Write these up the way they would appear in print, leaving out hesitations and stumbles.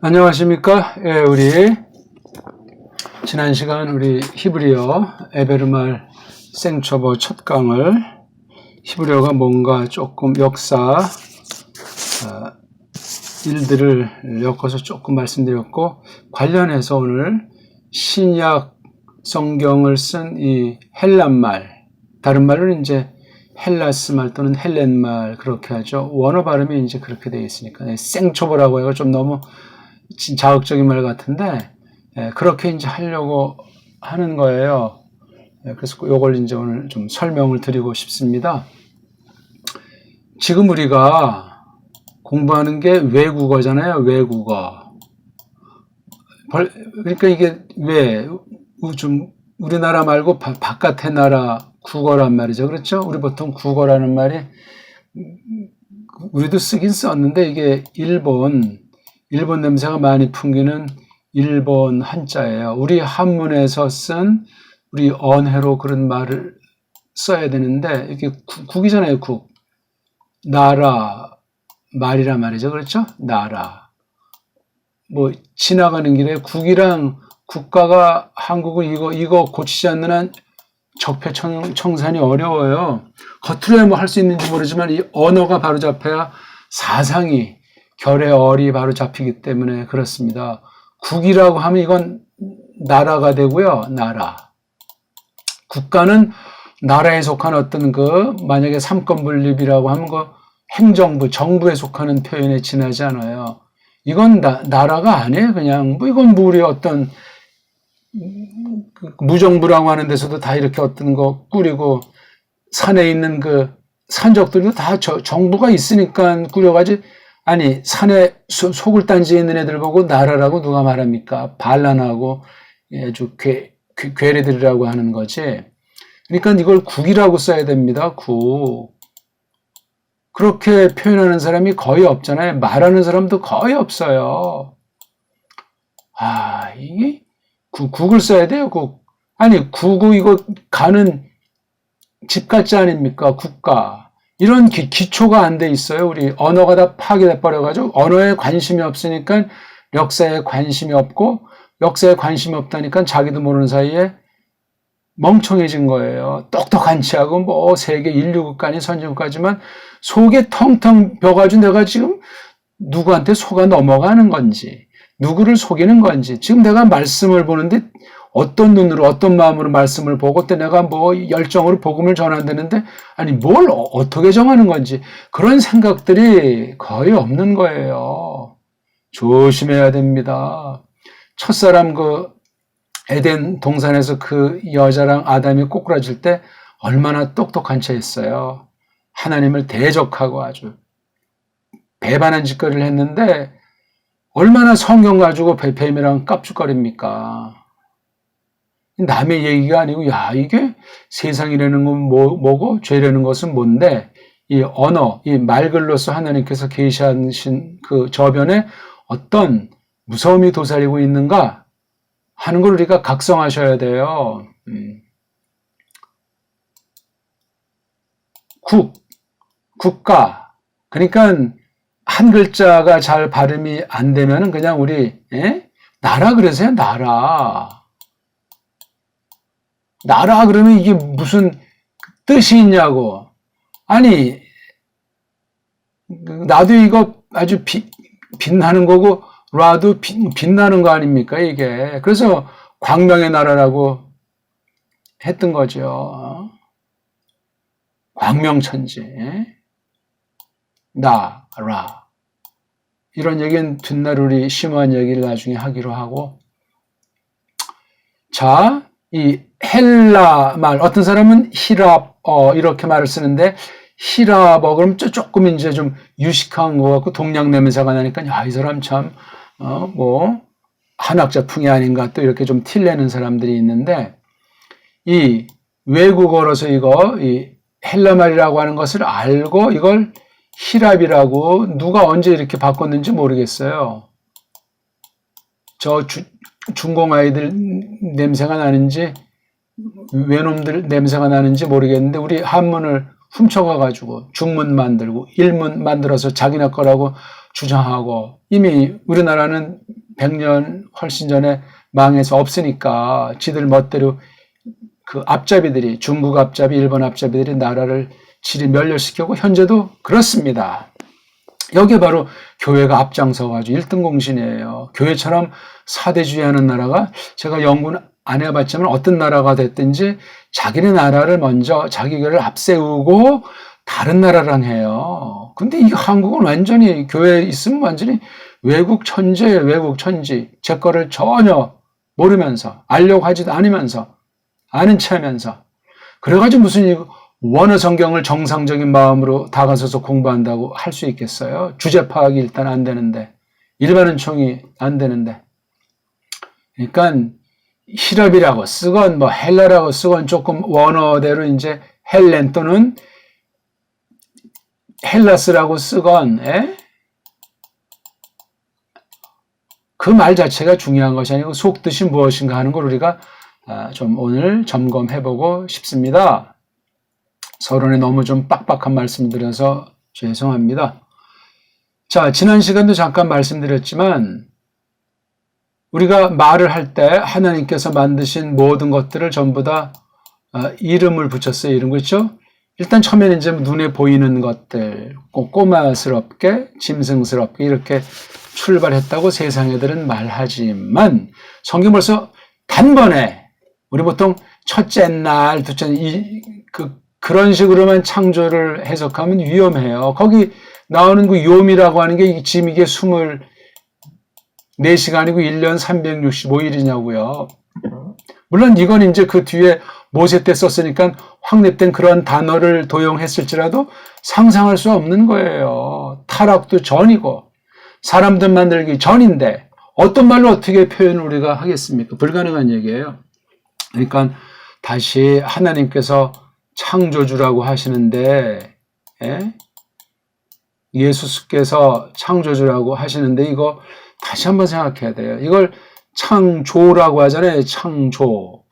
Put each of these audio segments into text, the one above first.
안녕하십니까? 예, 우리 지난 시간 우리 히브리어 에베르말 생초보 첫 강을 히브리어가 뭔가 조금 역사 일들을 엮어서 조금 말씀드렸고, 관련해서 오늘 신약 성경을 쓴 이 헬란말, 다른 말로는 이제 헬라스말 또는 헬렌말 그렇게 하죠. 원어 발음이 이제 그렇게 되어 있으니까 생초보라고 해서 좀 너무 자극적인 말 같은데, 그렇게 이제 하려고 하는 거예요. 그래서 요걸 이제 오늘 좀 설명을 드리고 싶습니다. 지금 우리가 공부하는 게 외국어잖아요. 외국어. 그러니까 이게 좀 우리나라 말고 바깥의 나라 국어란 말이죠. 그렇죠? 우리 보통 국어라는 말이 우리도 쓰긴 썼는데, 이게 일본 냄새가 많이 풍기는 일본 한자예요. 우리 한문에서 쓴 우리 언해로 그런 말을 써야 되는데, 이게 국이잖아요. 국. 나라 말이란 말이죠. 그렇죠? 나라. 뭐 지나가는 길에 국이랑 국가가, 한국은 이거 고치지 않는 한 적폐청산이 어려워요. 겉으로야 뭐 할 수 있는지 모르지만 이 언어가 바로 잡혀야 사상이, 결의 얼이 바로 잡히기 때문에 그렇습니다. 국이라고 하면 이건 나라가 되고요. 나라. 국가는 나라에 속한 어떤 만약에 삼권분립이라고 하면 행정부, 정부에 속하는 표현에 지나지 않아요. 이건 나라가 아니에요. 그냥 이건 우리 어떤 무정부라고 하는 데서도 다 이렇게 어떤 거 꾸리고, 산에 있는 산적들도 다 정부가 있으니까 꾸려가지. 아니, 산에 소굴 단지에 있는 애들 보고 나라라고 누가 말합니까? 반란하고 아주 괴뢰들이라고 하는 거지. 그러니까 이걸 국이라고 써야 됩니다. 국. 그렇게 표현하는 사람이 거의 없잖아요. 말하는 사람도 거의 없어요. 이게 국을 써야 돼요. 국. 아니, 국이 이거 가는 집같지 아닙니까? 국가. 이런 기초가 안 돼 있어요. 우리 언어가 다 파괴돼 버려가지고, 언어에 관심이 없으니까 역사에 관심이 없고, 역사에 관심이 없다니까 자기도 모르는 사이에 멍청해진 거예요. 똑똑한 체하고 세계 인류국가니 선진국가지만 속에 텅텅 벼가지고 내가 지금 누구한테 속아 넘어가는 건지, 누구를 속이는 건지, 지금 내가 말씀을 보는데 어떤 눈으로, 어떤 마음으로 말씀을 보고, 또 내가 열정으로 복음을 전한다는데, 아니, 뭘 어떻게 정하는 건지, 그런 생각들이 거의 없는 거예요. 조심해야 됩니다. 첫사람 에덴 동산에서 여자랑 아담이 꼬꾸라질 때 얼마나 똑똑한 채였어요. 하나님을 대적하고 아주 배반한 짓거리를 했는데, 얼마나 성경 가지고 뱀이랑 깝죽거립니까? 남의 얘기가 아니고, 이게 세상이라는 건 뭐고, 죄라는 것은 뭔데, 이 언어, 이 말글로서 하나님께서 계시하신 저변에 어떤 무서움이 도사리고 있는가 하는 걸 우리가 각성하셔야 돼요. 국가. 그러니까 한 글자가 잘 발음이 안 되면은 그냥 우리, 나라 그러세요, 나라. 나라 그러면 이게 무슨 뜻이 있냐고. 아니, 나도 이거 아주 빛나는 거고, 라도 빛나는 거 아닙니까, 이게. 그래서 광명의 나라라고 했던 거죠. 광명천지. 나라. 이런 얘기는 뒷날 우리 심오한 얘기를 나중에 하기로 하고. 자, 이 헬라 말, 어떤 사람은 히랍어 이렇게 말을 쓰는데, 히랍어 그럼 조금 이제 좀 유식한 거 같고 동양 냄새가 나니까, 이 사람 참 한학자풍이 아닌가, 또 이렇게 좀 틸내는 사람들이 있는데, 이 외국어로서 이 헬라 말이라고 하는 것을 알고 이걸 히랍이라고 누가 언제 이렇게 바꿨는지 모르겠어요. 중공 아이들 냄새가 나는지 외놈들 냄새가 나는지 모르겠는데, 우리 한문을 훔쳐가가지고 중문 만들고 일문 만들어서 자기네 거라고 주장하고 이미 우리나라는 100년 훨씬 전에 망해서 없으니까 지들 멋대로 그 앞잡이들이 중국 앞잡이, 일본 앞잡이들이 나라를 지리 멸렬시키고 현재도 그렇습니다. 여기에 바로 교회가 앞장서가지고 1등 공신이에요. 교회처럼 사대주의하는 나라가 제가 연구는 안 해봤지만 어떤 나라가 됐든지 자기네 나라를 먼저 자기 교회를 앞세우고 다른 나라랑 해요. 근데 이 한국은 완전히 교회에 있으면 완전히 외국 천재예요. 외국 천지. 제 거를 전혀 모르면서 알려고 하지도 않으면서 아는 체 하면서 그래가지고 무슨 원어 성경을 정상적인 마음으로 다가서서 공부한다고 할 수 있겠어요? 주제 파악이 일단 안 되는데 일반 은총이 안 되는데 그러니까 히랍이라고 쓰건 뭐 헬라라고 쓰건 조금 원어대로 이제 헬렌 또는 헬라스라고 쓰건 그 말 자체가 중요한 것이 아니고 속뜻이 무엇인가 하는 걸 우리가 좀 오늘 점검해보고 싶습니다. 서론에 너무 좀 빡빡한 말씀 드려서 죄송합니다. 자, 지난 시간도 잠깐 말씀드렸지만 우리가 말을 할 때 하나님께서 만드신 모든 것들을 전부 다 이름을 붙였어요. 이름 그렇죠? 일단 처음에는 이제 눈에 보이는 것들, 꼬마스럽게, 짐승스럽게 이렇게 출발했다고 세상 애들은 말하지만 성경 벌써 단번에 우리 보통 첫째 날, 둘째 날 그런 식으로만 창조를 해석하면 위험해요. 거기 나오는 그 요미라고 하는 게 지금 이게 24시간이고 1년 365일이냐고요. 물론 이건 이제 그 뒤에 모세 때 썼으니까 확립된 그런 단어를 도용했을지라도 상상할 수 없는 거예요. 타락도 전이고 사람들 만들기 전인데 어떤 말로 어떻게 표현을 우리가 하겠습니까? 불가능한 얘기예요. 그러니까 다시 하나님께서 창조주라고 하시는데 예수께서 창조주라고 하시는데 이거 다시 한번 생각해야 돼요. 이걸 창조라고 하잖아요. 창조.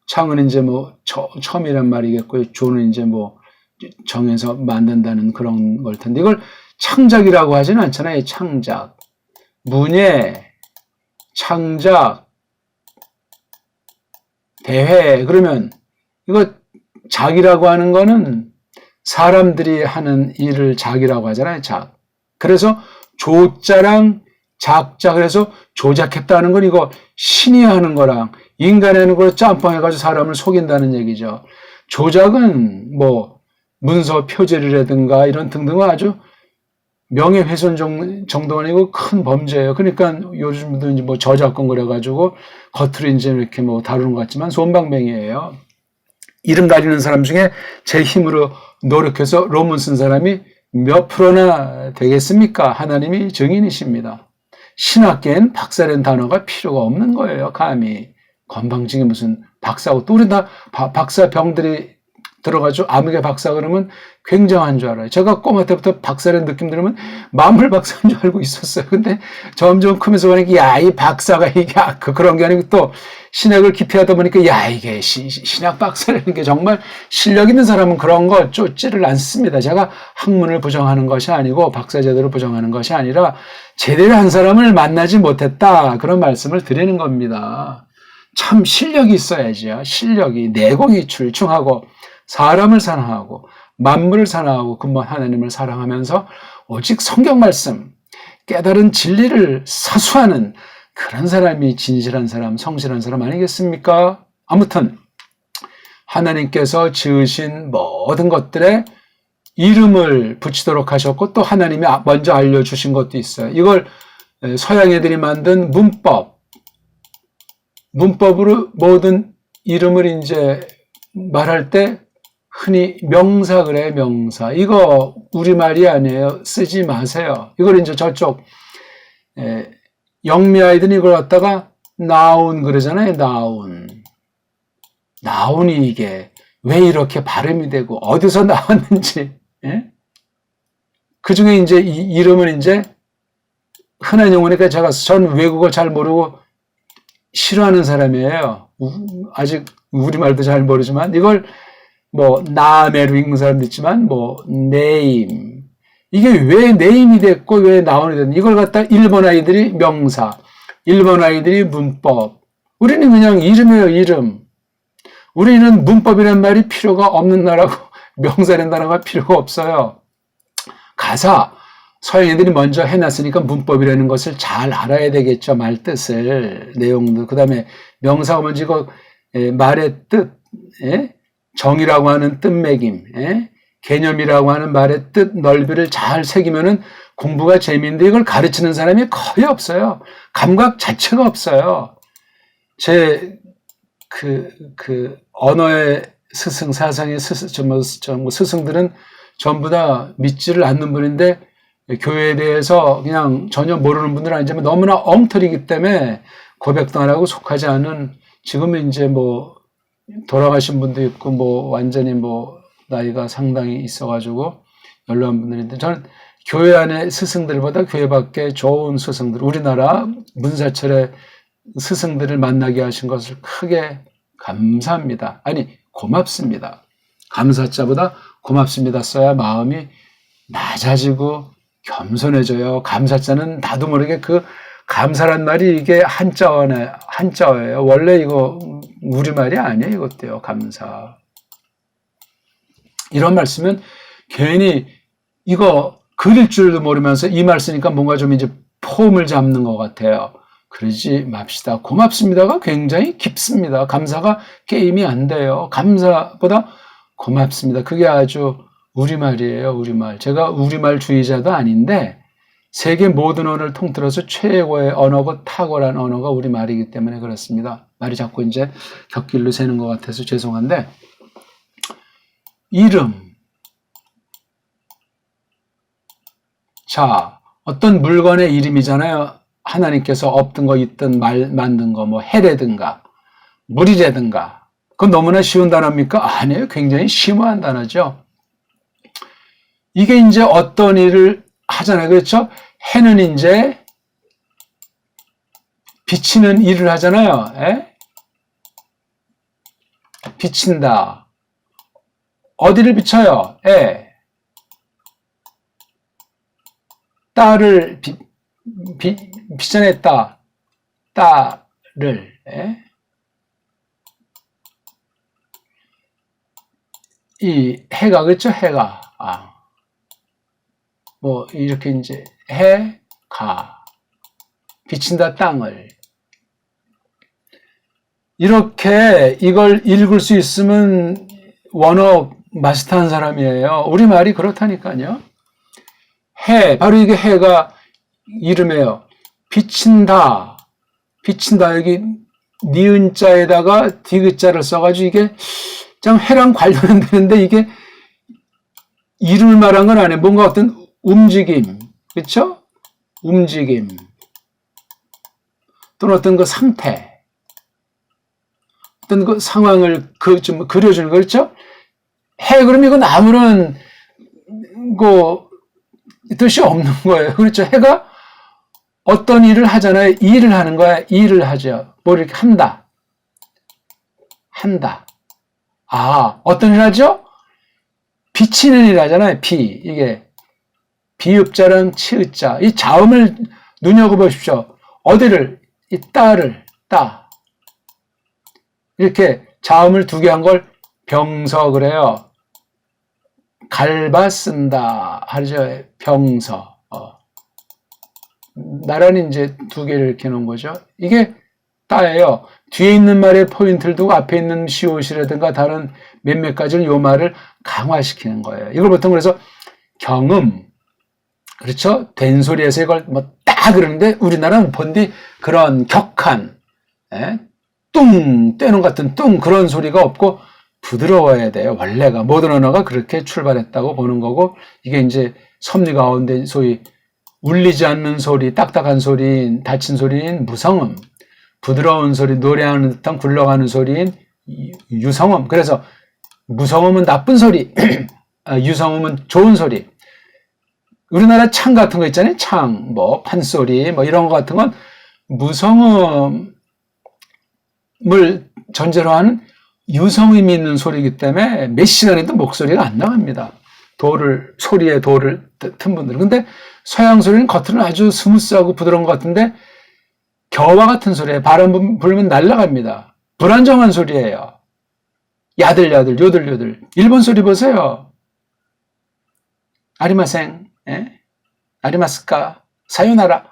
창은 이제 뭐 처음이란 말이겠고요. 조는 이제 뭐 정해서 만든다는 그런 걸 텐데 이걸 창작이라고 하지는 않잖아요. 창작. 문예, 창작, 대회. 그러면 이거 작이라고 하는 거는 사람들이 하는 일을 작이라고 하잖아요. 작. 그래서 조자랑 작자 그래서 조작했다는 건 이거 신이 하는 거랑 인간이 하는 걸 짬뽕해가지고 사람을 속인다는 얘기죠. 조작은 뭐 문서 표절이라든가 이런 등등은 아주 명예훼손 정도가 아니고 큰 범죄예요. 그러니까 요즘도 이제 뭐 저작권 그래가지고 겉으로 이제 이렇게 뭐 다루는 것 같지만 솜방맹이에요. 이름 가리는 사람 중에 제 힘으로 노력해서 논문 쓴 사람이 몇 프로나 되겠습니까? 하나님이 증인이십니다. 신학계엔 박사라는 단어가 필요가 없는 거예요. 감히 건방지게 무슨 박사고 또 우리 다 박사병들이 들어가지고 암흑의 박사 그러면 굉장한 줄 알아요. 제가 꼬마 때부터 박사라는 느낌 들으면 만물 박사인 줄 알고 있었어요. 근데 점점 크면서 보니까 야, 이 박사가 이게 그런 게 아니고 또 신학을 깊이 하다 보니까 야, 이게 신학 박사라는 게 정말 실력 있는 사람은 그런 거 쫓지를 않습니다. 제가 학문을 부정하는 것이 아니고 박사 제도를 부정하는 것이 아니라 제대로 한 사람을 만나지 못했다. 그런 말씀을 드리는 겁니다. 참 실력이 있어야지요. 실력이 내공이 출중하고 사람을 사랑하고 만물을 사랑하고 근본 하나님을 사랑하면서 오직 성경 말씀 깨달은 진리를 사수하는 그런 사람이 진실한 사람, 성실한 사람 아니겠습니까? 아무튼 하나님께서 지으신 모든 것들에 이름을 붙이도록 하셨고 또 하나님이 먼저 알려주신 것도 있어요. 이걸 서양 애들이 만든 문법으로 모든 이름을 이제 말할 때 흔히 명사 그래, 명사. 이거 우리말이 아니에요. 쓰지 마세요. 이걸 이제 저쪽 영미 아이들이 이걸 갖다가 나운 그러잖아요. 나운이 이게 왜 이렇게 발음이 되고 어디서 나왔는지. 그 중에 이제 이 이름은 이제 흔한 용어니까 전 외국어 잘 모르고 싫어하는 사람이에요. 아직 우리말도 잘 모르지만 이걸 뭐 나메로 읽는 사람도 있지만 뭐 name 이게 왜 네임이 됐고 왜 나온이 됐는 이걸 갖다 일본 아이들이 명사, 일본 아이들이 문법. 우리는 그냥 이름이에요, 이름. 우리는 문법이란 말이 필요가 없는 나라고 명사라는 단어가 필요가 없어요. 가사, 서양인들이 먼저 해놨으니까 문법이라는 것을 잘 알아야 되겠죠. 말 뜻을, 내용들. 그 다음에 명사가 먼저 이거 말의 뜻, 정의라고 하는 뜻매김, 개념이라고 하는 말의 뜻 넓이를 잘 새기면은 공부가 재미있는데 이걸 가르치는 사람이 거의 없어요. 감각 자체가 없어요. 제 언어의 스승, 사상의 스승들은 전부 다 믿지를 않는 분인데 교회에 대해서 그냥 전혀 모르는 분들은 아니지만 너무나 엉터리기 때문에 고백도 안 하고 속하지 않은 지금은 이제 뭐 돌아가신 분도 있고 뭐 완전히 뭐 나이가 상당히 있어가지고 연로한 분들인데 저는 교회 안의 스승들보다 교회 밖에 좋은 스승들, 우리나라 문사철의 스승들을 만나게 하신 것을 크게 감사합니다. 아니, 고맙습니다. 감사자보다 고맙습니다 써야 마음이 낮아지고 겸손해져요. 감사자는 나도 모르게 그 감사란 말이 이게 한자어예요. 원래 이거 우리말이 아니에요. 이것도요. 감사. 이런 말 쓰면 괜히 이거 그릴 줄도 모르면서 이 말 쓰니까 뭔가 좀 이제 폼을 잡는 것 같아요. 그러지 맙시다. 고맙습니다가 굉장히 깊습니다. 감사가 게임이 안 돼요. 감사보다 고맙습니다. 그게 아주 우리말이에요. 우리말. 제가 우리말 주의자도 아닌데 세계 모든 언어를 통틀어서 최고의 언어고 탁월한 언어가 우리말이기 때문에 그렇습니다. 말이 자꾸 이제 곁길로 새는 것 같아서 죄송한데 이름. 자, 어떤 물건의 이름이잖아요. 하나님께서 없던 거 있던 만든 거, 뭐 해라든가 물이라든가. 그건 너무나 쉬운 단어입니까? 아니에요. 굉장히 심오한 단어죠. 이게 이제 어떤 일을 하잖아요. 그렇죠? 해는 이제 비치는 일을 하잖아요. 비친다. 어디를 비춰요? 딸을 비춰냈다. 딸을. 이 해가 그렇죠? 해가. 뭐 이렇게 이제 해가 비친다 땅을. 이렇게 이걸 읽을 수 있으면 원어 마스터한 사람이에요. 우리말이 그렇다니까요. 해, 바로 이게 해가 이름이에요. 비친다. 비친다. 여기 니은자에다가 디귿자를 써가지고 이게 참 해랑 관련은 되는데 이게 이름을 말한 건 아니에요. 뭔가 어떤 움직임. 그렇죠? 움직임. 또는 어떤 그 상태. 어떤 그 상황을 좀 그려주는 거. 그렇죠? 해, 그럼 이건 아무런 뜻이 없는 거예요. 그렇죠? 해가 어떤 일을 하잖아요. 일을 하는 거야. 일을 하죠. 뭘 이렇게 한다. 어떤 일 하죠? 비치는 일 하잖아요. 이게 비읍자랑 치읍자. 이 자음을 눈여겨보십시오. 어디를? 이 따를, 이렇게 자음을 두 개 한 걸 병서 그래요. 갈바 쓴다 하죠. 병서. 나란히 이제 두 개를 이렇게 놓은 거죠. 이게 따예요. 뒤에 있는 말에 포인트를 두고 앞에 있는 시옷이라든가 다른 몇몇 가지를 요 말을 강화시키는 거예요. 이걸 보통 그래서 경음, 그렇죠? 된소리에서 이걸 딱 그러는데 우리나라는 본디 그런 격한, 뚱, 떼는 같은 뚱 그런 소리가 없고 부드러워야 돼요. 원래가 모든 언어가 그렇게 출발했다고 보는 거고 이게 이제 섭리 가운데 소위 울리지 않는 소리, 딱딱한 소리인 닫힌 소리인 무성음, 부드러운 소리, 노래하는 듯한 굴러가는 소리인 유성음. 그래서 무성음은 나쁜 소리, 유성음은 좋은 소리. 우리나라 창 같은 거 있잖아요. 창, 판소리, 이런 거 같은 건 무성음을 전제로 하는 유성음이 있는 소리이기 때문에 몇 시간에도 목소리가 안 나갑니다. 소리에 도를 튼 분들. 근데 서양 소리는 겉으로는 아주 스무스하고 부드러운 것 같은데 겨와 같은 소리에 바람 불면 날아갑니다. 불안정한 소리예요. 야들야들, 요들요들. 일본 소리 보세요. 아리마생, 예? 아리마스카, 사요나라.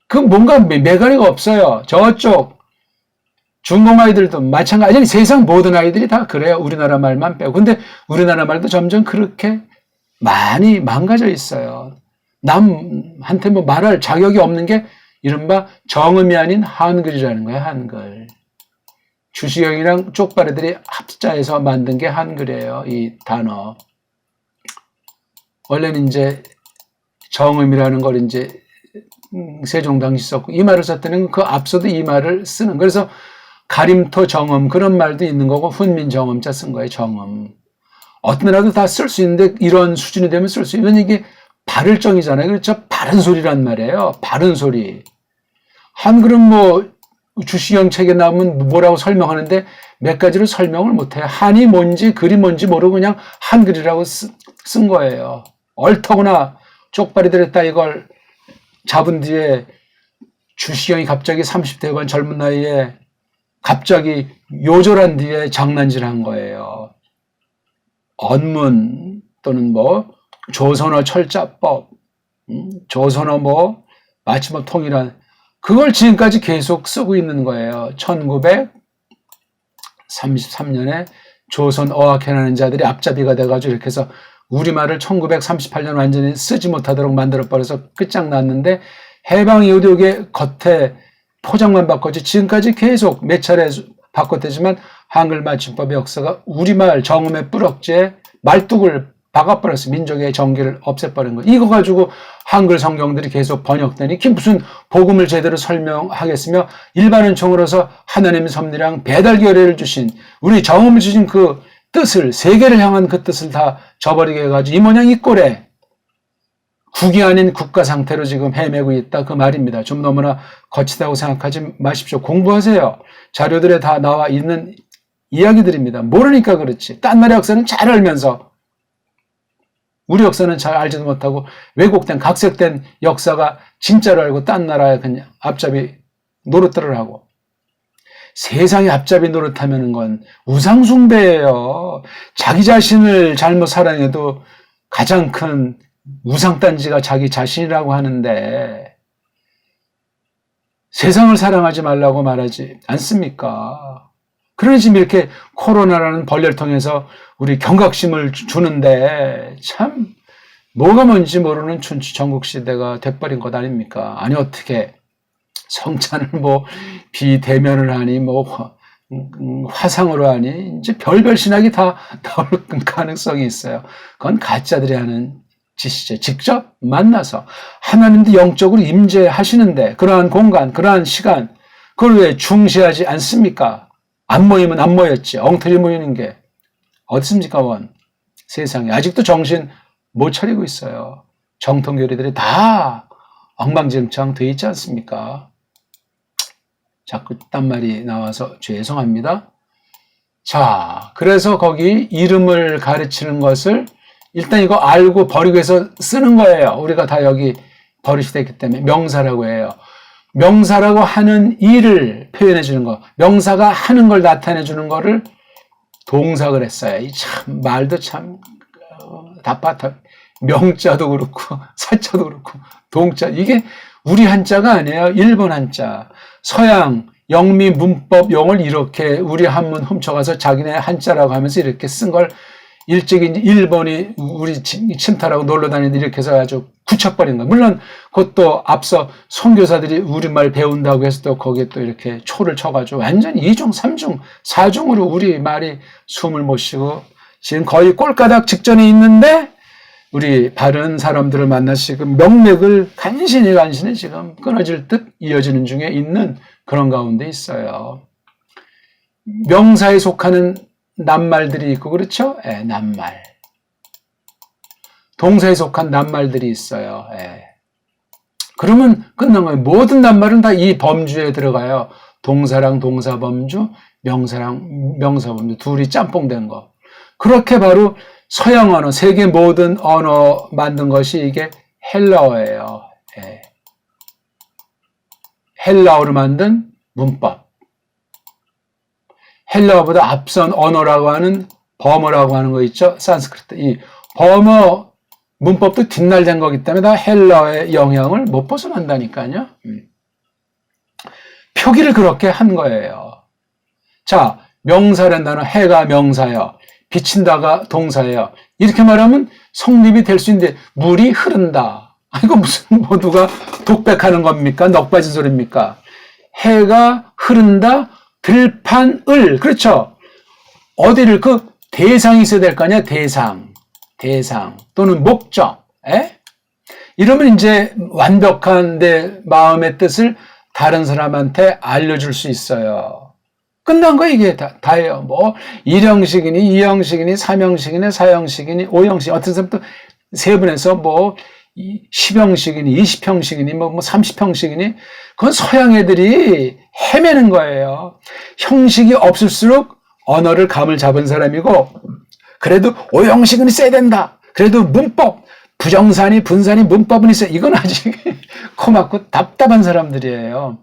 그 뭔가 매가리가 없어요. 저쪽 중공 아이들도 마찬가지. 세상 모든 아이들이 다 그래요. 우리나라 말만 빼고. 근데 우리나라 말도 점점 그렇게 많이 망가져 있어요. 남한테 뭐 말할 자격이 없는 게 이른바 정음이 아닌 한글이라는 거예요. 한글. 주시경이랑 쪽발이들이 합자해서 만든 게 한글이에요. 이 단어. 원래는 이제 정음이라는 걸 이제 세종 당시 썼고 이 말을 썼더니 그 앞서도 이 말을 쓰는. 그래서 가림토 정음 그런 말도 있는 거고 훈민 정음자 쓴 거예요. 정음. 어떤 나라도 다 쓸 수 있는데 이런 수준이 되면 쓸 수 있는 이게 발을정이잖아요. 그렇죠? 바른 소리란 말이에요. 바른 소리. 한글은 뭐 주시경 책에 나오면 뭐라고 설명하는데 몇 가지로 설명을 못해요. 한이 뭔지 글이 뭔지 모르고 그냥 한글이라고 쓴 거예요. 옳더구나 쪽발이들 했다 이걸 잡은 뒤에 주시경이 갑자기 30대반 젊은 나이에 갑자기 요절한 뒤에 장난질한 거예요. 언문 또는 뭐 조선어 철자법, 조선어 뭐 마침업 통일한 그걸 지금까지 계속 쓰고 있는 거예요. 1933년에 조선 어학해라는 자들이 앞잡이가 돼가지고 이렇게 해서 우리말을 1938년 완전히 쓰지 못하도록 만들어버려서 끝장났는데 해방 이후도 이게 겉에 포장만 바꿨지 지금까지 계속 몇 차례 바꿨대지만 한글 맞춤법의 역사가 우리말 정음의 뿌럭지에 말뚝을 박아버렸어요. 민족의 정기를 없애버린 거. 이거 가지고 한글 성경들이 계속 번역되니 그게 무슨 복음을 제대로 설명하겠으며 일반은총으로서 하나님의 섭리랑 배달 결례를 주신 우리 정음을 주신 그 뜻을 세계를 향한 그 뜻을 다 저버리게 해가지고 이 모양 이 꼴에 국이 아닌 국가 상태로 지금 헤매고 있다 그 말입니다. 좀 너무나 거치다고 생각하지 마십시오. 공부하세요. 자료들에 다 나와 있는 이야기들입니다. 모르니까 그렇지. 딴 나라 역사는 잘 알면서 우리 역사는 잘 알지도 못하고 왜곡된 각색된 역사가 진짜로 알고 딴 나라에 그냥 앞잡이 노릇들을 하고 세상에 앞잡이 노릇하면 건 우상숭배예요. 자기 자신을 잘못 사랑해도 가장 큰 우상단지가 자기 자신이라고 하는데 세상을 사랑하지 말라고 말하지 않습니까? 그러니 지금 이렇게 코로나라는 벌레를 통해서 우리 경각심을 주는데 참 뭐가 뭔지 모르는 춘추 전국시대가 돼버린 것 아닙니까? 아니 어떻게 성찬을 뭐 비대면을 하니 뭐 화상으로 하니 이제 별별 신학이 다 나올 가능성이 있어요. 그건 가짜들이 하는 짓이죠. 직접 만나서 하나님도 영적으로 임재하시는데 그러한 공간, 그러한 시간 그걸 왜 중시하지 않습니까? 안 모이면 안 모였지. 엉터리 모이는 게 어디 있습니까? 원 세상에 아직도 정신 못 차리고 있어요. 정통교리들이 다 엉망진창 돼 있지 않습니까? 자꾸 딴 말이 나와서 죄송합니다. 자, 그래서 거기 이름을 가르치는 것을 일단 이거 알고 버리고 해서 쓰는 거예요. 우리가 다 여기 버릇이 됐기 때문에 명사라고 해요. 명사라고 하는 일을 표현해 주는 거, 명사가 하는 걸 나타내 주는 거를 동사를 했어요. 이 참 말도 참 답답해. 명자도 그렇고 사자도 그렇고 동자 이게 우리 한자가 아니에요. 일본 한자. 서양 영미 문법 용을 이렇게 우리 한문 훔쳐가서 자기네 한자라고 하면서 이렇게 쓴 걸 일찍 일본이 우리 침탈하고 놀러 다니는데 이렇게 해서 아주 굳혀버린 거예요. 물론 그것도 앞서 선교사들이 우리말 배운다고 해서 또 거기에 또 이렇게 초를 쳐가지고 완전히 2중, 3중, 4중으로 우리 말이 숨을 못 쉬고 지금 거의 꼴가닥 직전에 있는데 우리 바른 사람들을 만나서 지금 명맥을 간신히 지금 끊어질 듯 이어지는 중에 있는 그런 가운데 있어요. 명사에 속하는 낱말들이 있고 그렇죠? 예, 낱말. 동사에 속한 낱말들이 있어요. 예. 그러면 끝난 거예요. 모든 낱말은 다 이 범주에 들어가요. 동사랑 동사 범주, 명사랑 명사 범주 둘이 짬뽕된 거. 그렇게 바로 서양 언어, 세계 모든 언어 만든 것이 이게 헬라어예요. 예. 헬라어로 만든 문법. 헬라어보다 앞선 언어라고 하는 버머라고 하는 거 있죠? 산스크리트. 이 버머 문법도 뒷날된 거기 때문에 다 헬라어의 영향을 못 벗어난다니까요. 표기를 그렇게 한 거예요. 자, 명사라는 단어, 해가 명사예요. 비친다가 동사예요. 이렇게 말하면 성립이 될 수 있는데 물이 흐른다. 이거 무슨 모두가 독백하는 겁니까? 넉바진 소리입니까? 해가 흐른다. 들판을. 그렇죠. 어디를 그 대상이 있어야 될 거 아니야? 대상 또는 목적. 이러면 이제 완벽한 내 마음의 뜻을 다른 사람한테 알려줄 수 있어요. 끝난 거 이게 다예요. 뭐 1형식이니 2형식이니 3형식이니 4형식이니 5형식 어떤 사람 또 세분해서 뭐 10형식이니 20형식이니 뭐 30형식이니 그건 서양 애들이 헤매는 거예요. 형식이 없을수록 언어를 감을 잡은 사람이고 그래도 5형식은 있어야 된다. 그래도 문법 부정사니 분사니 문법은 있어야 이건 아직 코 막고 답답한 사람들이에요.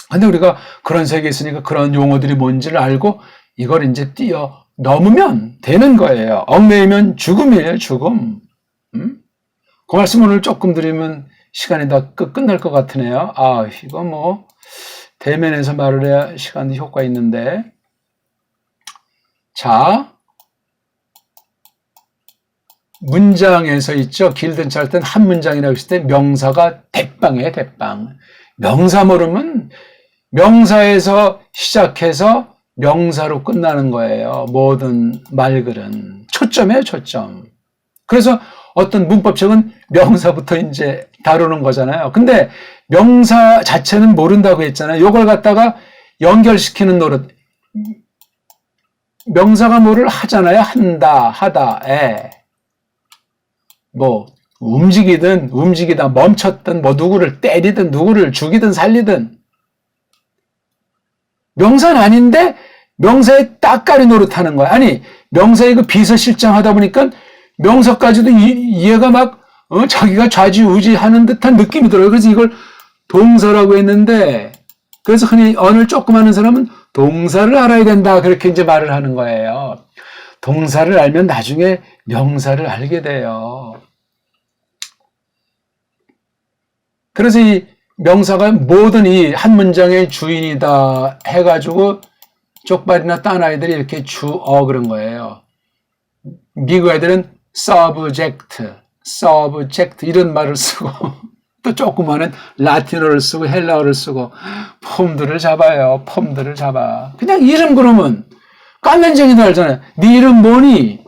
근데 우리가 그런 세계에 있으니까 그런 용어들이 뭔지를 알고 이걸 이제 뛰어 넘으면 되는 거예요. 얽매이면 죽음이에요, 죽음. 그 말씀 오늘 조금 드리면 시간이 다 끝날 것 같으네요. 아, 이거 뭐 대면에서 말을 해야 시간이 효과 있는데. 자, 문장에서 있죠. 길든 짧든 한 문장이라고 했을 때 명사가 대빵이에요, 대빵. 명사 모르면 명사에서 시작해서 명사로 끝나는 거예요. 모든 말글은. 초점이에요, 초점. 그래서 어떤 문법책은 명사부터 이제 다루는 거잖아요. 근데 명사 자체는 모른다고 했잖아요. 요걸 갖다가 연결시키는 노릇. 명사가 뭐를 하잖아요. 한다, 하다, 뭐, 움직이다, 멈췄든, 뭐, 누구를 때리든, 누구를 죽이든, 살리든. 명사는 아닌데, 명사에 따까리 노릇하는 거야. 아니, 명사에 그 비서실장 하다 보니까 명사까지도 얘가 막, 자기가 좌지우지 하는 듯한 느낌이 들어요. 그래서 이걸 동사라고 했는데, 그래서 흔히 언어를 조금 하는 사람은 동사를 알아야 된다. 그렇게 이제 말을 하는 거예요. 동사를 알면 나중에 명사를 알게 돼요. 그래서 이 명사가 모든 이 한 문장의 주인이다 해가지고 쪽발이나 딴 아이들이 이렇게 주어 그런 거예요. 미국 애들은 subject 이런 말을 쓰고 또 조그마한 라틴어를 쓰고 헬라어를 쓰고 폼들을 잡아요. 폼들을 잡아. 그냥 이름 그러면 깐난쟁이도 알잖아요. 네 이름 뭐니?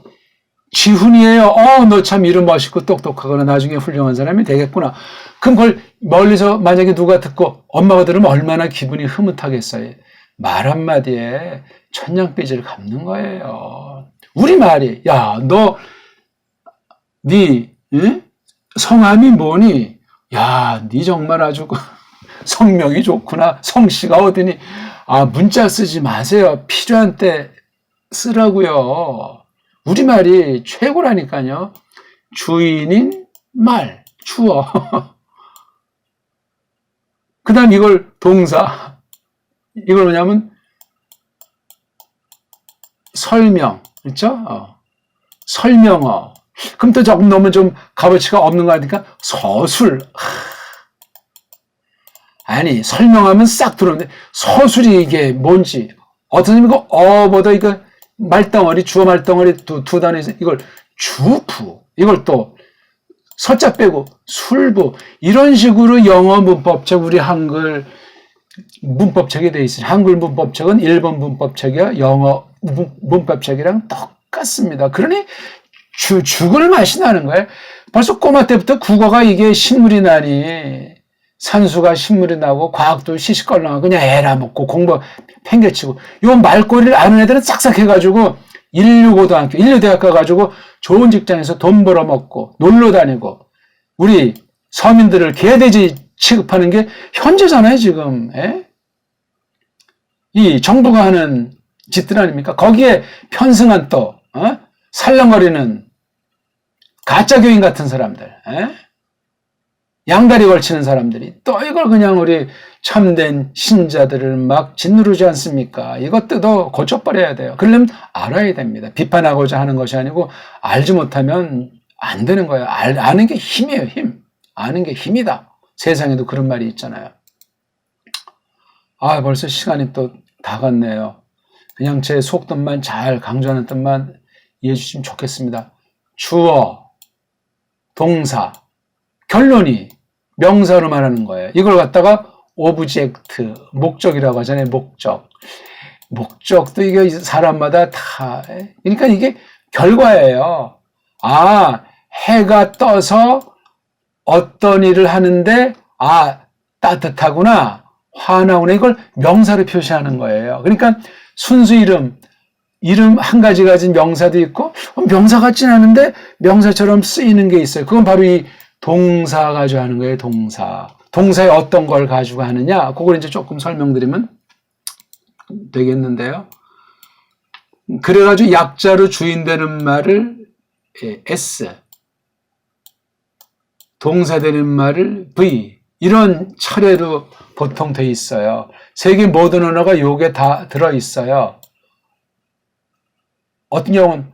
지훈이에요. 너 참 이름 멋있고 똑똑하거나 나중에 훌륭한 사람이 되겠구나. 그럼 그걸 멀리서 만약에 누가 듣고 엄마가 들으면 얼마나 기분이 흐뭇하겠어요. 말 한마디에 천냥빚을 갚는 거예요. 우리말이 야, 네 성함이 뭐니? 야, 네 정말 아주 성명이 좋구나. 성씨가 어디니? 문자 쓰지 마세요. 필요한 때 쓰라고요. 우리말이 최고라니까요. 주인인 말, 주어. 그 다음 이걸 동사. 이걸 뭐냐면 설명, 그렇죠? 설명어. 그럼 또 조금 너무 좀 값어치가 없는 거 아니까 서술. 아니, 설명하면 싹 들어오는데 서술이 이게 뭔지. 어떤 사람이 어보다 이거 말덩어리, 주어 말덩어리 두 단에서 이걸 주부. 이걸 또 서자 빼고 술부. 이런 식으로 영어 문법책, 우리 한글 문법책이 돼 있어요. 한글 문법책은 일본 문법책이야 영어 문법책이랑 똑같습니다. 그러니 죽을 맛이 나는 거예요. 벌써 꼬마 때부터 국어가 이게 신물이 나니 산수가 신물이 나고 과학도 시시껄렁하고 그냥 에라 먹고 공부 팽개치고 요 말꼬리를 아는 애들은 싹싹 해가지고 인류고등학교, 인류대학 가가지고 좋은 직장에서 돈 벌어먹고 놀러 다니고 우리 서민들을 개돼지 취급하는 게 현재잖아요, 지금. 이 정부가 하는 짓들 아닙니까? 거기에 편승한 또, 살랑거리는 가짜 교인 같은 사람들, 양다리 걸치는 사람들이 또 이걸 그냥 우리 참된 신자들을 막 짓누르지 않습니까? 이것도 고쳐버려야 돼요. 그러려면 알아야 됩니다. 비판하고자 하는 것이 아니고 알지 못하면 안 되는 거예요. 아는 게 힘이에요, 힘. 아는 게 힘이다. 세상에도 그런 말이 있잖아요. 벌써 시간이 또 다 갔네요. 그냥 제 속뜻만 잘 강조하는 뜻만 이해해 주시면 좋겠습니다. 주어, 동사, 결론이 명사로 말하는 거예요. 이걸 갖다가 오브젝트, 목적이라고 하잖아요. 목적도 이게 사람마다 다, 그러니까 이게 결과예요. 해가 떠서 어떤 일을 하는데, 따뜻하구나, 화나구나, 이걸 명사로 표시하는 거예요. 그러니까 순수 이름 한 가지 가진 명사도 있고, 명사 같진 않은데 명사처럼 쓰이는 게 있어요. 그건 바로 이 동사 가지고 하는 거예요, 동사. 동사에 어떤 걸 가지고 하느냐, 그걸 이제 조금 설명드리면 되겠는데요. 그래가지고 약자로 주인 되는 말을 S, 동사 되는 말을 V, 이런 차례로 보통 돼 있어요. 세계 모든 언어가 요게 다 들어있어요. 어떤 경우는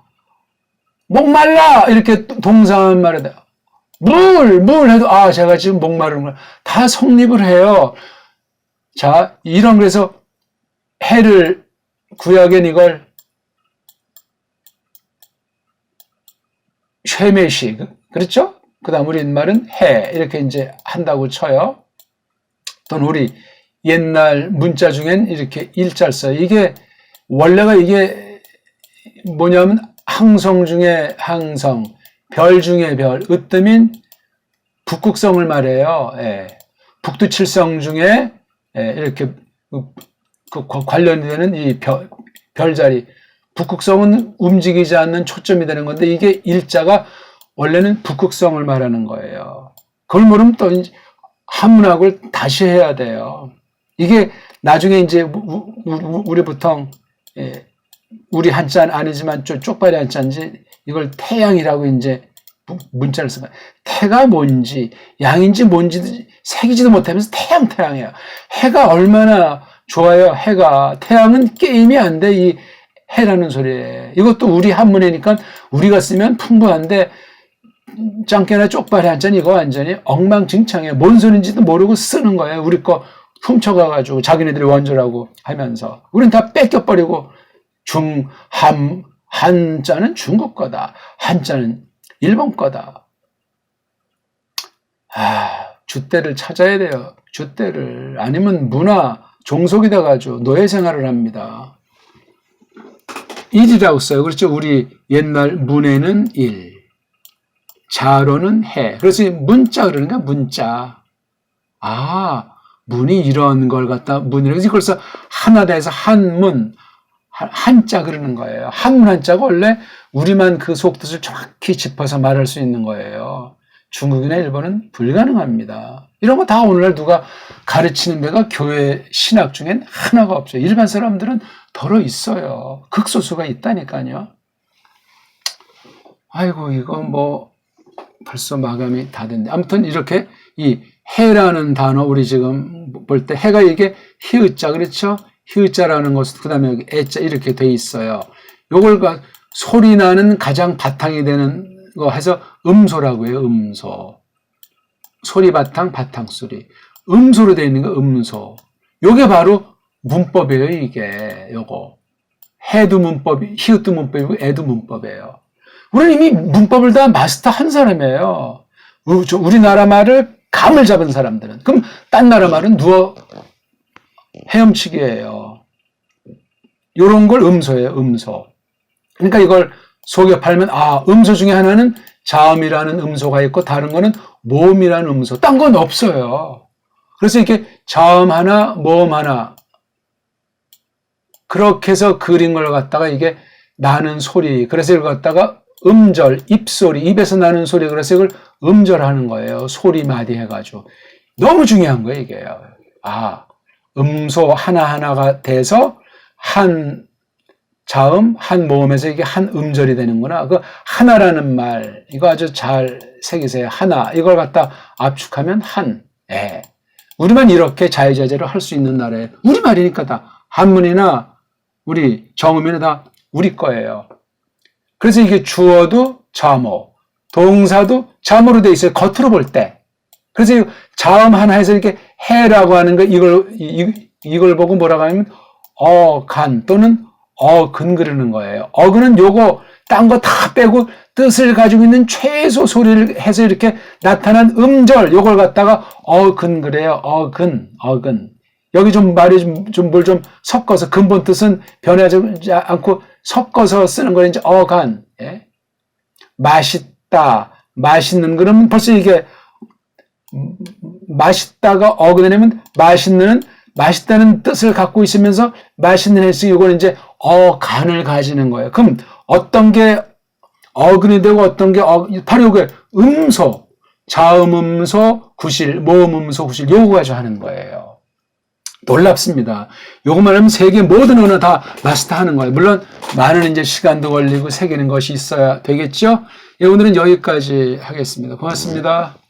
목말라 이렇게 동사만 말해도 물 해도 제가 지금 목마르는 걸 다 성립을 해요. 자, 이런 그래서 해를 구약엔 이걸 쉐메시, 그렇죠? 그 다음 우리말은 해 이렇게 이제 한다고 쳐요. 또는 우리 옛날 문자 중엔 이렇게 일자를 써요. 이게 원래가 이게 뭐냐면 항성 중에 항성, 별 중에 별, 으뜸인 북극성을 말해요. 북두칠성 중에 이렇게 관련되는 이 별자리, 북극성은 움직이지 않는 초점이 되는 건데 이게 일자가 원래는 북극성을 말하는 거예요. 그걸 모르면 또 한문학을 다시 해야 돼요. 이게 나중에 이제 우리 보통 우리 한자 아니지만 쪽발이 한자인지 이걸 태양이라고 이제 문자를 쓰면 태가 뭔지 양인지 뭔지 새기지도 못하면서 태양이에요. 해가 얼마나 좋아요. 해가 태양은 게임이 안 돼. 이 해라는 소리예요. 이것도 우리 한문이니까 우리가 쓰면 풍부한데 짱깨나 쪽발이 한자는 이거 완전히 엉망진창이에요. 뭔 소리인지도 모르고 쓰는 거예요. 우리 거 훔쳐가가지고 자기네들이 원조라고 하면서 우린 다 뺏겨버리고 한자는 중국 거다. 한자는 일본 거다. 줏대를 찾아야 돼요. 줏대를. 아니면 문화, 종속이 돼가지고 노예 생활을 합니다. 일이라고 써요. 그렇죠? 우리 옛날 문에는 일, 자로는 해. 그래서 문자 그러니까 문자. 문이 이런 걸 갖다 문이라고. 그래서 하나 돼서 한문, 한자 그러는 거예요. 한문 한자가 원래 우리만 그 속뜻을 정확히 짚어서 말할 수 있는 거예요. 중국이나 일본은 불가능합니다. 이런 거 다 오늘날 누가 가르치는 데가 교회 신학 중엔 하나가 없어요. 일반 사람들은 덜어 있어요. 극소수가 있다니까요. 아이고, 이거 뭐 벌써 마감이 다 됐네. 아무튼 이렇게 이 해라는 단어 우리 지금 볼 때 해가 이게 히읗자 그렇죠? 히읗자라는 것은 그 다음에 여기 애자 이렇게 돼 있어요. 요걸 소리 나는 가장 바탕이 되는 거 해서 음소라고 해요. 음소. 소리 바탕, 바탕 소리. 음소로 되어 있는 거 음소. 요게 바로 문법이에요. 이게 요거. 해도 문법이, 히읗도 문법이고 애도 문법이에요. 우리는 이미 문법을 다 마스터한 사람이에요. 우리나라 말을 감을 잡은 사람들은. 그럼 딴 나라 말은 누워 헤엄치기예요. 요런 걸 음소예요. 음소. 그러니까 이걸 속에 팔면 음소 중에 하나는 자음이라는 음소가 있고 다른 거는 모음이라는 음소. 딴 건 없어요. 그래서 이렇게 자음 하나, 모음 하나 그렇게 해서 그린 걸 갖다가 이게 나는 소리. 그래서 이걸 갖다가 음절, 입소리, 입에서 나는 소리. 그래서 이걸 음절하는 거예요. 소리 마디 해가지고. 너무 중요한 거예요, 이게. 음소 하나하나가 돼서 한 자음, 한 모음에서 이게 한 음절이 되는구나. 그 하나라는 말, 이거 아주 잘 새기세요. 하나. 이걸 갖다 압축하면 한. 예. 우리만 이렇게 자유자재로 할 수 있는 나라예요. 우리말이니까 다. 한문이나 우리 정음이나 다 우리 거예요. 그래서 이게 주어도 자모, 동사도 자모로 돼 있어요. 겉으로 볼 때. 그래서 자음 하나에서 이렇게 해라고 하는 거, 이걸 보고 뭐라고 하냐면 어간 또는 어근 그러는 거예요. 어근은 요거 딴 거 다 빼고 뜻을 가지고 있는 최소 소리를 해서 이렇게 나타난 음절, 요걸 갖다가 어근 그래요. 어근. 여기 좀 말이 뭘 좀 섞어서 근본 뜻은 변하지 않고 섞어서 쓰는 거는 이제 어간. 예? 맛있다, 맛있는 그러면 벌써 이게 맛있다가 어근이면 맛있다는 뜻을 갖고 있으면서 맛있는 해서 이거는 이제 어간을 가지는 거예요. 그럼 어떤 게 어근이 되고 어떤 게 바로 이게 음소, 자음음소, 구실, 모음음소, 구실 요거 가지고 하는 거예요. 놀랍습니다. 요것만 하면 세계 모든 언어 다 마스터하는 거예요. 물론 많은 이제 시간도 걸리고 새기는 것이 있어야 되겠죠. 예, 오늘은 여기까지 하겠습니다. 고맙습니다.